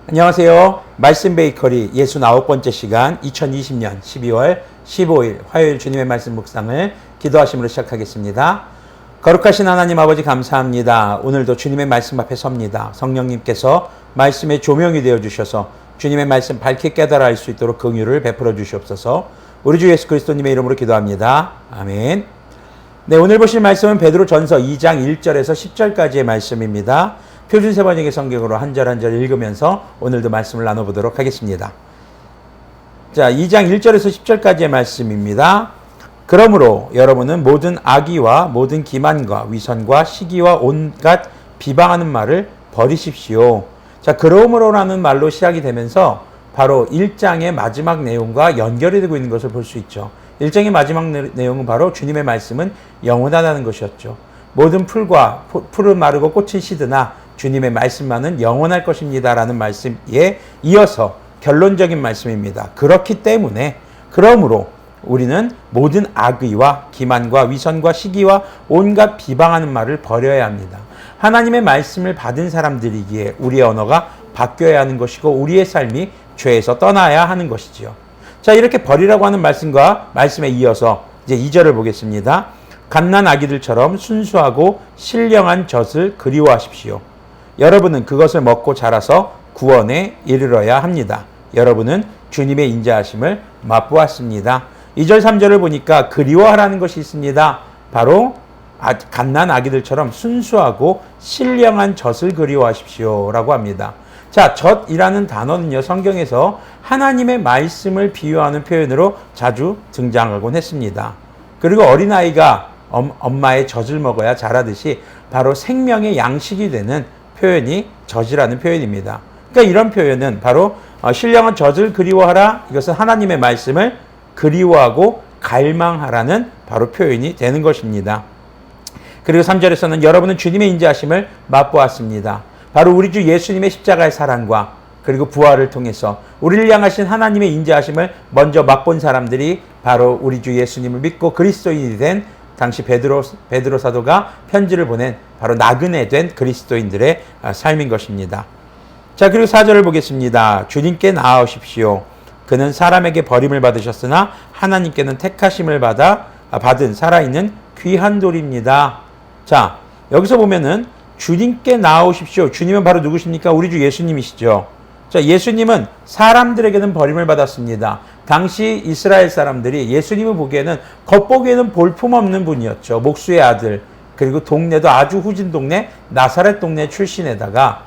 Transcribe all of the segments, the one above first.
안녕하세요. 말씀 베이커리 69번째 시간 2020년 12월 15일 화요일 주님의 말씀 묵상을 기도하심으로 시작하겠습니다. 거룩하신 하나님 아버지 감사합니다. 오늘도 주님의 말씀 앞에 섭니다. 성령님께서 말씀의 조명이 되어주셔서 주님의 말씀 밝게 깨달아 알 수 있도록 긍휼을 베풀어 주시옵소서. 우리 주 예수 그리스도님의 이름으로 기도합니다. 아멘. 네, 오늘 보실 말씀은 베드로전서 2장 1절에서 10절까지의 말씀입니다. 표준 세번역의 성경으로 한 절 한 절 읽으면서 오늘도 말씀을 나눠보도록 하겠습니다. 자, 2장 1절에서 10절까지의 말씀입니다. 그러므로 여러분은 모든 악의와 모든 기만과 위선과 시기와 온갖 비방하는 말을 버리십시오. 자, 그러므로라는 말로 시작이 되면서 바로 1장의 마지막 내용과 연결이 되고 있는 것을 볼 수 있죠. 1장의 마지막 내용은 바로 주님의 말씀은 영원하다는 것이었죠. 모든 풀은 마르고 꽃은 시드나 주님의 말씀만은 영원할 것입니다 라는 말씀에 이어서 결론적인 말씀입니다. 그렇기 때문에 그러므로 우리는 모든 악의와 기만과 위선과 시기와 온갖 비방하는 말을 버려야 합니다. 하나님의 말씀을 받은 사람들이기에 우리의 언어가 바뀌어야 하는 것이고 우리의 삶이 죄에서 떠나야 하는 것이지요. 자, 이렇게 버리라고 하는 말씀과 말씀에 이어서 이제 2절을 보겠습니다. 갓난 아기들처럼 순수하고 신령한 젖을 그리워하십시오. 여러분은 그것을 먹고 자라서 구원에 이르러야 합니다. 여러분은 주님의 인자하심을 맛보았습니다. 2절 3절을 보니까 그리워하라는 것이 있습니다. 바로 갓난 아기들처럼 순수하고 신령한 젖을 그리워하십시오 라고 합니다. 자, 젖이라는 단어는요, 성경에서 하나님의 말씀을 비유하는 표현으로 자주 등장하곤 했습니다. 그리고 어린아이가 엄마의 젖을 먹어야 자라듯이 바로 생명의 양식이 되는 표현이 젖이라는 표현입니다. 그러니까 이런 표현은 바로 신령한 젖을 그리워하라, 이것은 하나님의 말씀을 그리워하고 갈망하라는 바로 표현이 되는 것입니다. 그리고 3절에서는 여러분은 주님의 인자하심을 맛보았습니다. 바로 우리 주 예수님의 십자가의 사랑과 그리고 부활을 통해서 우리를 향하신 하나님의 인자하심을 먼저 맛본 사람들이 바로 우리 주 예수님을 믿고 그리스도인이 된 당시 베드로 사도가 편지를 보낸 바로 나그네 된 그리스도인들의 삶인 것입니다. 자, 그리고 4절을 보겠습니다. 주님께 나아오십시오. 그는 사람에게 버림을 받으셨으나 하나님께는 택하심을 받은 살아있는 귀한 돌입니다. 자, 여기서 보면은 주님께 나아오십시오. 주님은 바로 누구십니까? 우리 주 예수님이시죠. 자, 예수님은 사람들에게는 버림을 받았습니다. 당시 이스라엘 사람들이 예수님을 보기에는 겉보기에는 볼품없는 분이었죠. 목수의 아들, 그리고 동네도 아주 후진 동네 나사렛 동네 출신에다가,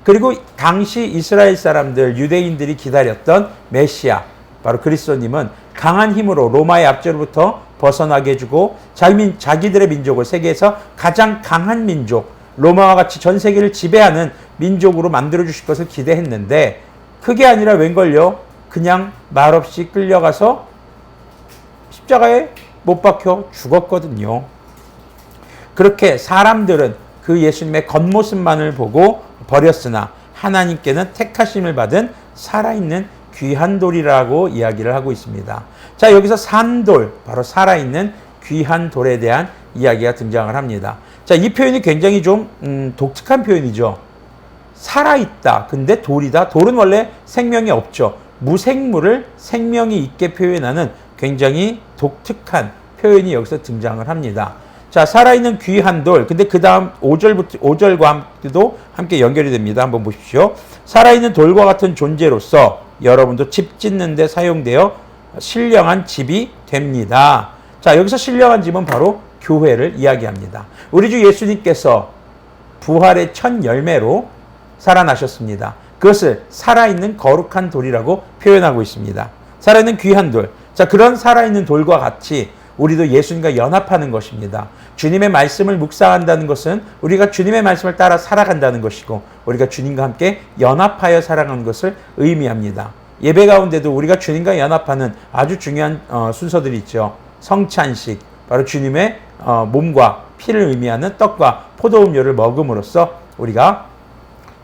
그리고 당시 이스라엘 사람들, 유대인들이 기다렸던 메시아, 바로 그리스도님은 강한 힘으로 로마의 압제로부터 벗어나게 해주고 자기들의 민족을 세계에서 가장 강한 민족, 로마와 같이 전 세계를 지배하는 민족으로 만들어주실 것을 기대했는데 그게 아니라 웬걸요? 그냥 말없이 끌려가서 십자가에 못 박혀 죽었거든요. 그렇게 사람들은 그 예수님의 겉모습만을 보고 버렸으나 하나님께는 택하심을 받은 살아있는 귀한 돌이라고 이야기를 하고 있습니다. 자, 여기서 산돌, 바로 살아있는 귀한 돌에 대한 이야기가 등장을 합니다. 자, 이 표현이 굉장히 좀 독특한 표현이죠. 살아있다. 근데 돌이다. 돌은 원래 생명이 없죠. 무생물을 생명이 있게 표현하는 굉장히 독특한 표현이 여기서 등장을 합니다. 자, 살아있는 귀한 돌. 근데 그 다음 5절과도 함께 연결이 됩니다. 한번 보십시오. 살아있는 돌과 같은 존재로서 여러분도 집 짓는 데 사용되어 신령한 집이 됩니다. 자, 여기서 신령한 집은 바로 교회를 이야기합니다. 우리 주 예수님께서 부활의 첫 열매로 살아나셨습니다. 그것을 살아있는 거룩한 돌이라고 표현하고 있습니다. 살아있는 귀한 돌. 자, 그런 살아있는 돌과 같이 우리도 예수님과 연합하는 것입니다. 주님의 말씀을 묵상한다는 것은 우리가 주님의 말씀을 따라 살아간다는 것이고 우리가 주님과 함께 연합하여 살아가는 것을 의미합니다. 예배 가운데도 우리가 주님과 연합하는 아주 중요한 순서들이 있죠. 성찬식, 바로 주님의 몸과 피를 의미하는 떡과 포도음료를 먹음으로써 우리가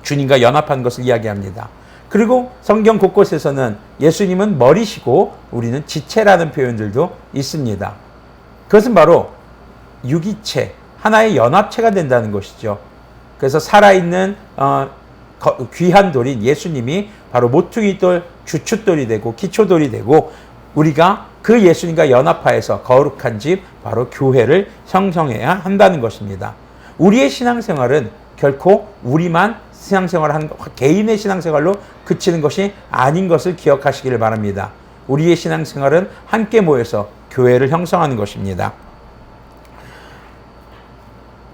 주님과 연합한 것을 이야기합니다. 그리고 성경 곳곳에서는 예수님은 머리시고 우리는 지체라는 표현들도 있습니다. 그것은 바로 유기체, 하나의 연합체가 된다는 것이죠. 그래서 살아있는 귀한 돌인 예수님이 바로 모퉁이 돌, 주춧돌이 되고 기초돌이 되고 우리가 그 예수님과 연합하여서 거룩한 집, 바로 교회를 형성해야 한다는 것입니다. 우리의 신앙생활은 결코 우리만 신앙생활한 개인의 신앙생활로 그치는 것이 아닌 것을 기억하시기를 바랍니다. 우리의 신앙생활은 함께 모여서 교회를 형성하는 것입니다.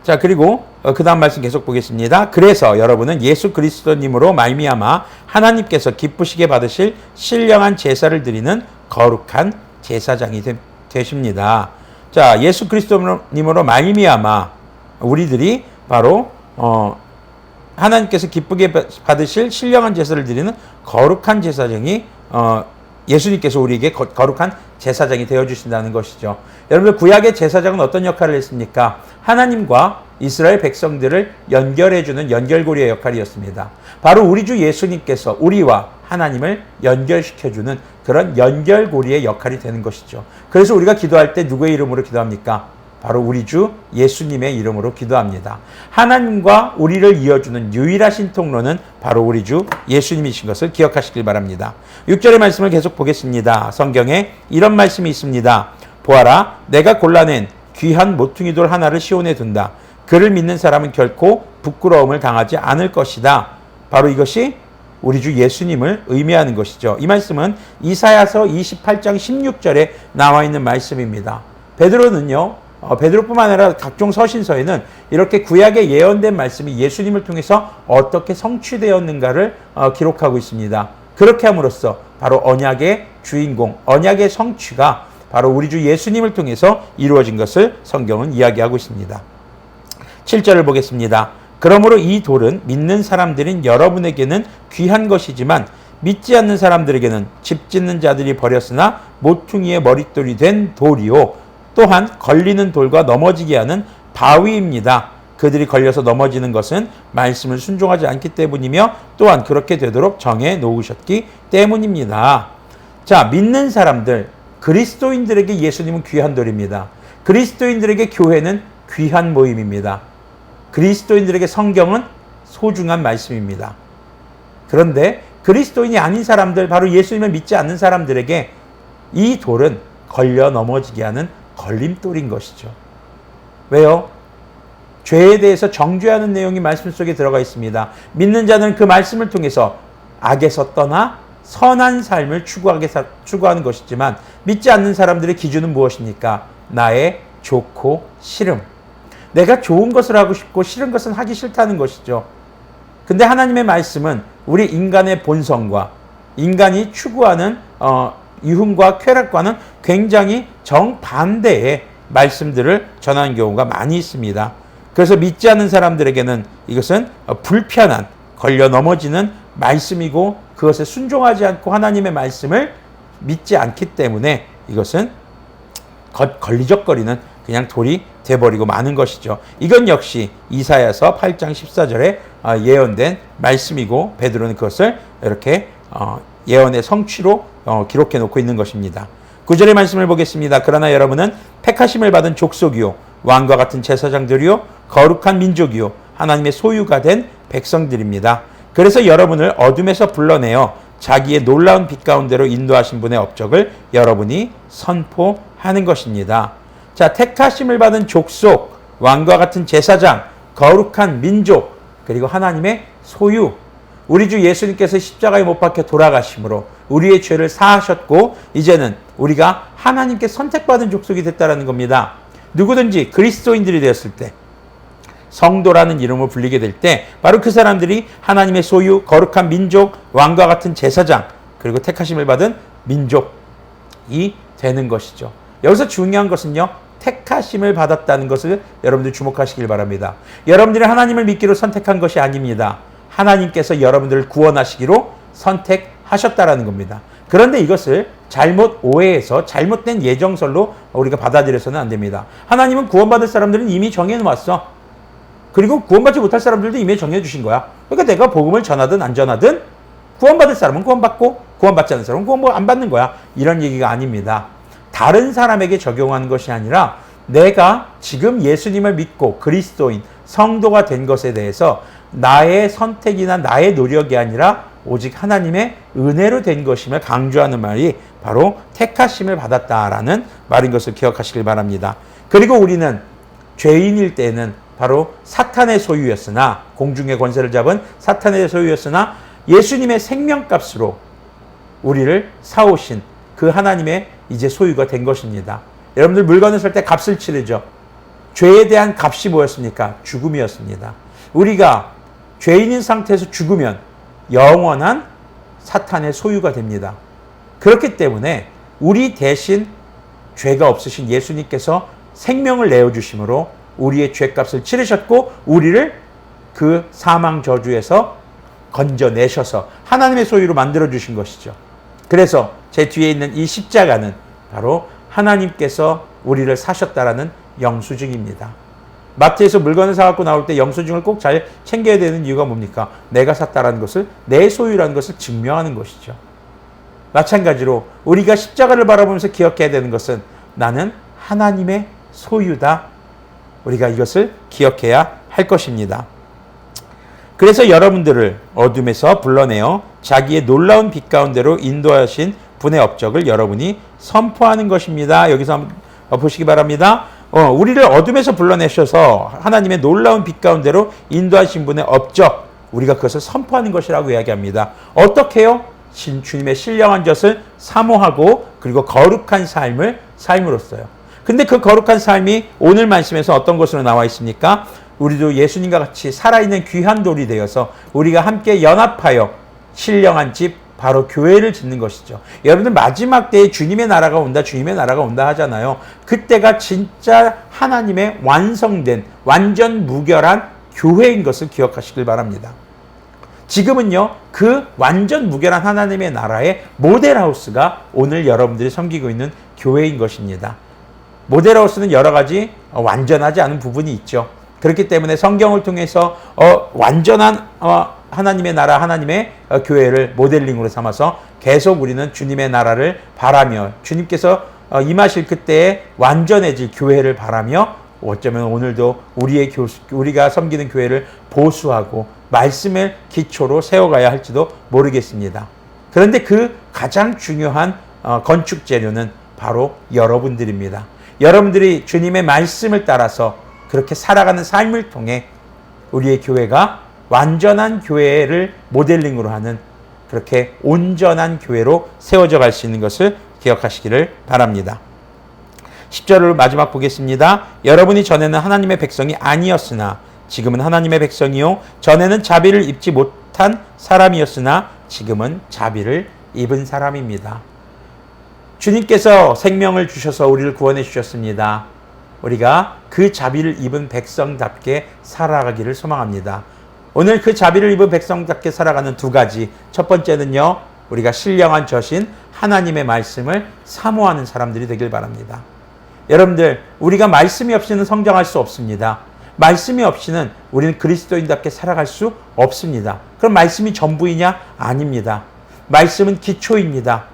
자, 그리고 그 다음 말씀 계속 보겠습니다. 그래서 여러분은 예수 그리스도님으로 말미암아 하나님께서 기쁘시게 받으실 신령한 제사를 드리는 거룩한 제사장이 되십니다. 자, 예수 그리스도님으로 말미암아 우리들이 바로 하나님께서 기쁘게 받으실 신령한 제사를 드리는 거룩한 제사장이 예수님께서 우리에게 거룩한 제사장이 되어주신다는 것이죠. 여러분들 구약의 제사장은 어떤 역할을 했습니까? 하나님과 이스라엘 백성들을 연결해주는 연결고리의 역할이었습니다. 바로 우리 주 예수님께서 우리와 하나님을 연결시켜주는 그런 연결고리의 역할이 되는 것이죠. 그래서 우리가 기도할 때 누구의 이름으로 기도합니까? 바로 우리 주 예수님의 이름으로 기도합니다. 하나님과 우리를 이어주는 유일하신 통로는 바로 우리 주 예수님이신 것을 기억하시길 바랍니다. 6절의 말씀을 계속 보겠습니다. 성경에 이런 말씀이 있습니다. 보아라, 내가 골라낸 귀한 모퉁이 돌 하나를 시온에 둔다. 그를 믿는 사람은 결코 부끄러움을 당하지 않을 것이다. 바로 이것이 우리 주 예수님을 의미하는 것이죠. 이 말씀은 이사야서 28장 16절에 나와 있는 말씀입니다. 베드로는요, 베드로뿐만 아니라 각종 서신서에는 이렇게 구약에 예언된 말씀이 예수님을 통해서 어떻게 성취되었는가를 기록하고 있습니다. 그렇게 함으로써 바로 언약의 주인공, 언약의 성취가 바로 우리 주 예수님을 통해서 이루어진 것을 성경은 이야기하고 있습니다. 7절을 보겠습니다. 그러므로 이 돌은 믿는 사람들인 여러분에게는 귀한 것이지만 믿지 않는 사람들에게는 집 짓는 자들이 버렸으나 모퉁이의 머릿돌이 된 돌이요 또한 걸리는 돌과 넘어지게 하는 바위입니다. 그들이 걸려서 넘어지는 것은 말씀을 순종하지 않기 때문이며 또한 그렇게 되도록 정해 놓으셨기 때문입니다. 자, 믿는 사람들, 그리스도인들에게 예수님은 귀한 돌입니다. 그리스도인들에게 교회는 귀한 모임입니다. 그리스도인들에게 성경은 소중한 말씀입니다. 그런데 그리스도인이 아닌 사람들, 바로 예수님을 믿지 않는 사람들에게 이 돌은 걸려 넘어지게 하는 걸림돌인 것이죠. 왜요? 죄에 대해서 정죄하는 내용이 말씀 속에 들어가 있습니다. 믿는 자는 그 말씀을 통해서 악에서 떠나 선한 삶을 추구하는 것이지만 믿지 않는 사람들의 기준은 무엇입니까? 나의 좋고 싫음. 내가 좋은 것을 하고 싶고 싫은 것은 하기 싫다는 것이죠. 근데 하나님의 말씀은 우리 인간의 본성과 인간이 추구하는 유흥과 쾌락과는 굉장히 정반대의 말씀들을 전하는 경우가 많이 있습니다. 그래서 믿지 않는 사람들에게는 이것은 불편한, 걸려 넘어지는 말씀이고 그것에 순종하지 않고 하나님의 말씀을 믿지 않기 때문에 이것은 걸리적거리는 그냥 돌이 돼버리고 마는 것이죠. 이건 역시 이사야서 8장 14절에 예언된 말씀이고 베드로는 그것을 이렇게 예언의 성취로 기록해 놓고 있는 것입니다. 9절의 말씀을 보겠습니다. 그러나 여러분은 택하심을 받은 족속이요 왕과 같은 제사장들이요 거룩한 민족이요 하나님의 소유가 된 백성들입니다. 그래서 여러분을 어둠에서 불러내어 자기의 놀라운 빛 가운데로 인도하신 분의 업적을 여러분이 선포하는 것입니다. 자, 택하심을 받은 족속, 왕과 같은 제사장, 거룩한 민족, 그리고 하나님의 소유. 우리 주 예수님께서 십자가에 못 박혀 돌아가심으로 우리의 죄를 사하셨고 이제는 우리가 하나님께 선택받은 족속이 됐다는 겁니다. 누구든지 그리스도인들이 되었을 때, 성도라는 이름을 불리게 될 때 바로 그 사람들이 하나님의 소유, 거룩한 민족, 왕과 같은 제사장, 그리고 택하심을 받은 민족이 되는 것이죠. 여기서 중요한 것은요, 택하심을 받았다는 것을 여러분들 주목하시길 바랍니다. 여러분들이 하나님을 믿기로 선택한 것이 아닙니다. 하나님께서 여러분들을 구원하시기로 선택하셨다라는 겁니다. 그런데 이것을 잘못 오해해서 잘못된 예정설로 우리가 받아들여서는 안 됩니다. 하나님은 구원받을 사람들은 이미 정해놓았어. 그리고 구원받지 못할 사람들도 이미 정해주신 거야. 그러니까 내가 복음을 전하든 안 전하든 구원받을 사람은 구원받고 구원받지 않는 사람은 구원 안 받는 거야. 이런 얘기가 아닙니다. 다른 사람에게 적용하는 것이 아니라 내가 지금 예수님을 믿고 그리스도인, 성도가 된 것에 대해서 나의 선택이나 나의 노력이 아니라 오직 하나님의 은혜로 된 것임을 강조하는 말이 바로 택하심을 받았다라는 말인 것을 기억하시길 바랍니다. 그리고 우리는 죄인일 때는 바로 사탄의 소유였으나, 공중의 권세를 잡은 사탄의 소유였으나 예수님의 생명값으로 우리를 사오신 그 하나님의 이제 소유가 된 것입니다. 여러분들 물건을 살 때 값을 치르죠. 죄에 대한 값이 뭐였습니까? 죽음이었습니다. 우리가 죄인인 상태에서 죽으면 영원한 사탄의 소유가 됩니다. 그렇기 때문에 우리 대신 죄가 없으신 예수님께서 생명을 내어주심으로 우리의 죄값을 치르셨고 우리를 그 사망 저주에서 건져내셔서 하나님의 소유로 만들어주신 것이죠. 그래서 제 뒤에 있는 이 십자가는 바로 하나님께서 우리를 사셨다라는 영수증입니다. 마트에서 물건을 사갖고 나올 때 영수증을 꼭 잘 챙겨야 되는 이유가 뭡니까? 내가 샀다라는 것을, 내 소유라는 것을 증명하는 것이죠. 마찬가지로 우리가 십자가를 바라보면서 기억해야 되는 것은 나는 하나님의 소유다. 우리가 이것을 기억해야 할 것입니다. 그래서 여러분들을 어둠에서 불러내어 자기의 놀라운 빛 가운데로 인도하신 분의 업적을 여러분이 선포하는 것입니다. 여기서 한번 보시기 바랍니다. 우리를 어둠에서 불러내셔서 하나님의 놀라운 빛 가운데로 인도하신 분의 업적, 우리가 그것을 선포하는 것이라고 이야기합니다. 어떻게요? 주님의 신령한 젖을 사모하고 그리고 거룩한 삶을 삶으로써요. 근데 그 거룩한 삶이 오늘 말씀에서 어떤 것으로 나와 있습니까? 우리도 예수님과 같이 살아있는 귀한 돌이 되어서 우리가 함께 연합하여 신령한 집, 바로 교회를 짓는 것이죠. 여러분들 마지막 때에 주님의 나라가 온다, 주님의 나라가 온다 하잖아요. 그때가 진짜 하나님의 완성된 완전 무결한 교회인 것을 기억하시길 바랍니다. 지금은요, 그 완전 무결한 하나님의 나라의 모델하우스가 오늘 여러분들이 섬기고 있는 교회인 것입니다. 모델하우스는 여러 가지 완전하지 않은 부분이 있죠. 그렇기 때문에 성경을 통해서 완전한 하나님의 나라, 하나님의 교회를 모델링으로 삼아서 계속 우리는 주님의 나라를 바라며 주님께서 임하실 그때에 완전해질 교회를 바라며 어쩌면 오늘도 우리가 섬기는 교회를 보수하고 말씀을 기초로 세워가야 할지도 모르겠습니다. 그런데 그 가장 중요한 건축 재료는 바로 여러분들입니다. 여러분들이 주님의 말씀을 따라서 그렇게 살아가는 삶을 통해 우리의 교회가 완전한 교회를 모델링으로 하는 그렇게 온전한 교회로 세워져 갈 수 있는 것을 기억하시기를 바랍니다. 10절을 마지막 보겠습니다. 여러분이 전에는 하나님의 백성이 아니었으나 지금은 하나님의 백성이요 전에는 자비를 입지 못한 사람이었으나 지금은 자비를 입은 사람입니다. 주님께서 생명을 주셔서 우리를 구원해 주셨습니다. 우리가 그 자비를 입은 백성답게 살아가기를 소망합니다. 오늘 그 자비를 입은 백성답게 살아가는 두 가지. 첫 번째는요, 우리가 신령한 젖인 하나님의 말씀을 사모하는 사람들이 되길 바랍니다. 여러분들, 우리가 말씀이 없이는 성장할 수 없습니다. 말씀이 없이는 우리는 그리스도인답게 살아갈 수 없습니다. 그럼 말씀이 전부이냐? 아닙니다. 말씀은 기초입니다.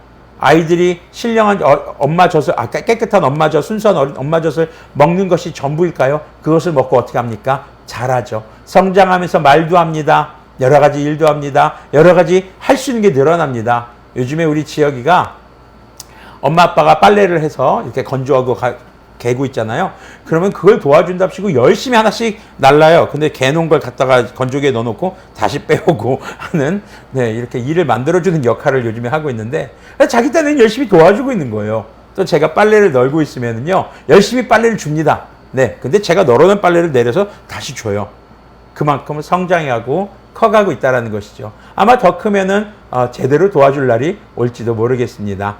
아이들이 신령한 엄마 젖을, 깨끗한 엄마 젖, 순수한 엄마 젖을 먹는 것이 전부일까요? 그것을 먹고 어떻게 합니까? 자라죠. 성장하면서 말도 합니다. 여러 가지 일도 합니다. 여러 가지 할 수 있는 게 늘어납니다. 요즘에 우리 지역이가 엄마 아빠가 빨래를 해서 이렇게 건조하고 개고 있잖아요. 그러면 그걸 도와준답시고 열심히 하나씩 날라요. 근데 개놓은 걸 갖다가 건조기에 넣어놓고 다시 빼오고 하는, 이렇게 일을 만들어주는 역할을 요즘에 하고 있는데, 자기 딴에는 열심히 도와주고 있는 거예요. 또 제가 빨래를 널고 있으면요, 열심히 빨래를 줍니다. 근데 제가 널어놓은 빨래를 내려서 다시 줘요. 그만큼 성장하고 커가고 있다는 것이죠. 아마 더 크면은 제대로 도와줄 날이 올지도 모르겠습니다.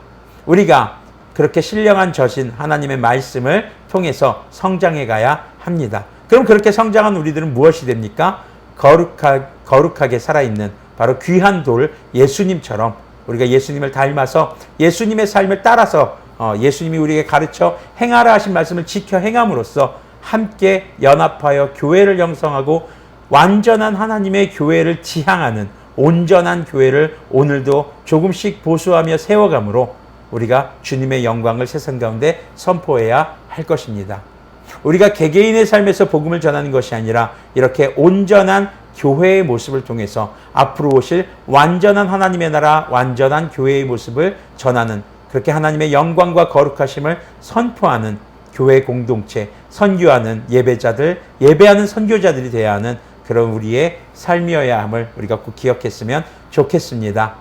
우리가 그렇게 신령한 젖인 하나님의 말씀을 통해서 성장해 가야 합니다. 그럼 그렇게 성장한 우리들은 무엇이 됩니까? 거룩하게 살아있는 바로 귀한 돌 예수님처럼 우리가 예수님을 닮아서 예수님의 삶을 따라서 예수님이 우리에게 가르쳐 행하라 하신 말씀을 지켜 행함으로써 함께 연합하여 교회를 형성하고 완전한 하나님의 교회를 지향하는 온전한 교회를 오늘도 조금씩 보수하며 세워감으로 우리가 주님의 영광을 세상 가운데 선포해야 할 것입니다. 우리가 개개인의 삶에서 복음을 전하는 것이 아니라 이렇게 온전한 교회의 모습을 통해서 앞으로 오실 완전한 하나님의 나라, 완전한 교회의 모습을 전하는, 그렇게 하나님의 영광과 거룩하심을 선포하는 교회 공동체, 선교하는 예배자들, 예배하는 선교자들이 되어야 하는 그런 우리의 삶이어야 함을 우리가 꼭 기억했으면 좋겠습니다.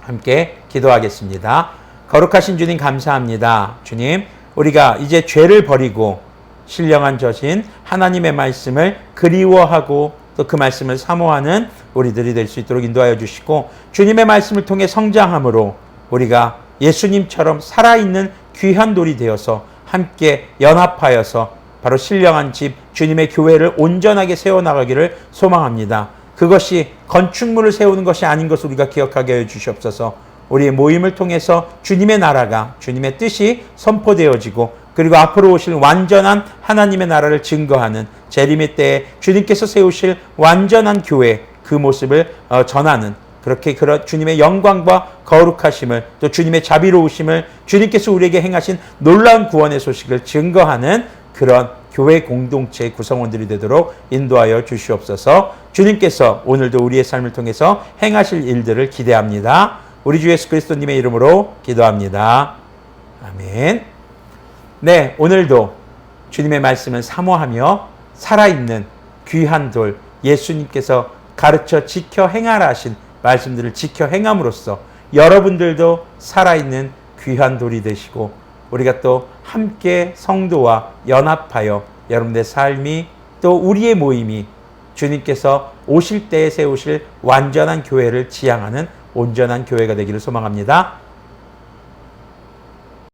함께 기도하겠습니다. 거룩하신 주님 감사합니다. 주님, 우리가 이제 죄를 버리고 신령한 저신 하나님의 말씀을 그리워하고 또 그 말씀을 사모하는 우리들이 될 수 있도록 인도하여 주시고, 주님의 말씀을 통해 성장함으로 우리가 예수님처럼 살아있는 귀한 돌이 되어서 함께 연합하여서 바로 신령한 집 주님의 교회를 온전하게 세워나가기를 소망합니다. 그것이 건축물을 세우는 것이 아닌 것을 우리가 기억하게 해 주시옵소서. 우리의 모임을 통해서 주님의 나라가, 주님의 뜻이 선포되어지고, 그리고 앞으로 오실 완전한 하나님의 나라를 증거하는 재림의 때에 주님께서 세우실 완전한 교회, 그 모습을 전하는, 그렇게 주님의 영광과 거룩하심을, 또 주님의 자비로우심을, 주님께서 우리에게 행하신 놀라운 구원의 소식을 증거하는 그런 교회 공동체의 구성원들이 되도록 인도하여 주시옵소서. 주님께서 오늘도 우리의 삶을 통해서 행하실 일들을 기대합니다. 우리 주 예수 그리스도님의 이름으로 기도합니다. 아멘. 네, 오늘도 주님의 말씀을 사모하며 살아있는 귀한 돌, 예수님께서 가르쳐 지켜 행하라 하신 말씀들을 지켜 행함으로써 여러분들도 살아있는 귀한 돌이 되시고, 우리가 또 함께 성도와 연합하여 여러분들의 삶이, 또 우리의 모임이 주님께서 오실 때에 세우실 완전한 교회를 지향하는 온전한 교회가 되기를 소망합니다.